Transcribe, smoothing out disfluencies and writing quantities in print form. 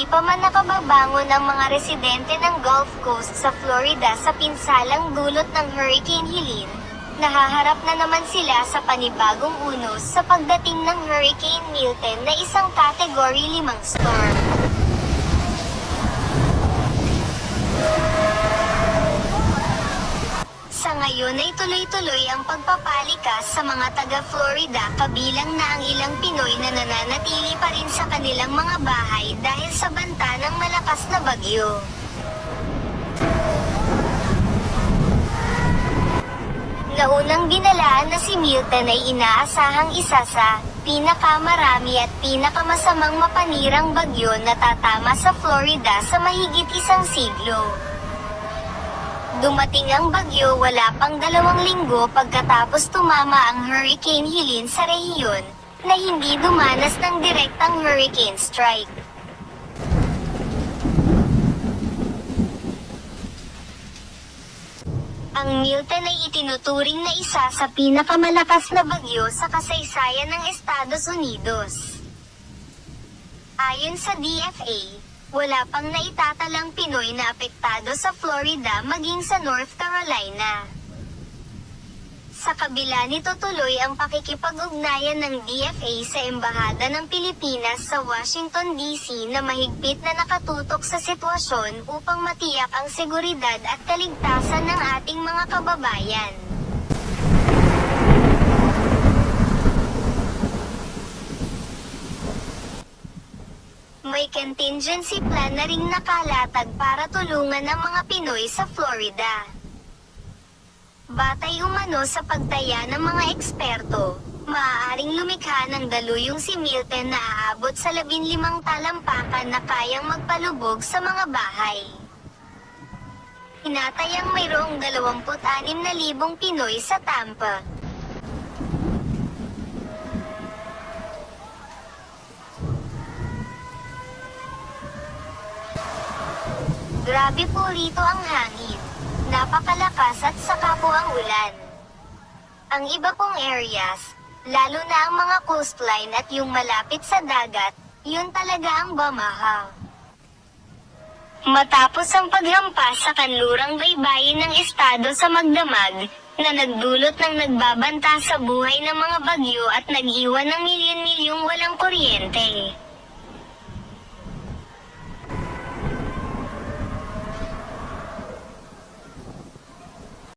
Hindi pa man nakababangon ang mga residente ng Gulf Coast sa Florida sa pinsalang dulot ng Hurricane Helene, nahaharap na naman sila sa panibagong unos sa pagdating ng Hurricane Milton na isang Category 5 storm. Sa ngayon ay tuloy-tuloy ang pagpapalikas sa mga taga-Florida kabilang na ang ilang Pinoy na nananatili pa rin sa kanilang mga bahay dahil sa banta ng malakas na bagyo. Naunang binalaan na si Milton ay inaasahang isa sa pinakamarami at pinakamasamang mapanirang bagyo na tatama sa Florida sa mahigit isang siglo. Dumating ang bagyo wala pang 2 linggo pagkatapos tumama ang Hurricane Helene sa rehiyon, na hindi dumanas ng direktang hurricane strike. Ang Milton ay itinuturing na isa sa pinakamalakas na bagyo sa kasaysayan ng Estados Unidos. Ayon sa DFA, wala pang naitatalang Pinoy na apektado sa Florida maging sa North Carolina. Sa kabila nito tuloy ang pakikipag-ugnayan ng DFA sa Embahada ng Pilipinas sa Washington DC na mahigpit na nakatutok sa sitwasyon upang matiyak ang seguridad at kaligtasan ng ating mga kababayan. May contingency plan na ring nakalatag para tulungan ang mga Pinoy sa Florida. Batay umano sa pagtaya ng mga eksperto, maaaring lumikha ng daluyong si Milton na aabot sa 15 talampakan na kayang magpalubog sa mga bahay. Hinatayang mayroong 26,000 Pinoy sa Tampa. Grabe po rito ang hangin. Napakalakas at saka po ang ulan. Ang iba pong areas, lalo na ang mga coastline at yung malapit sa dagat, yun talaga ang bamaha. Matapos ang paghampas sa kanlurang baybayin ng estado sa magdamag, na nagdulot ng nagbabanta sa buhay ng mga bagyo at nag-iwan ng milyon-milyong walang kuryente.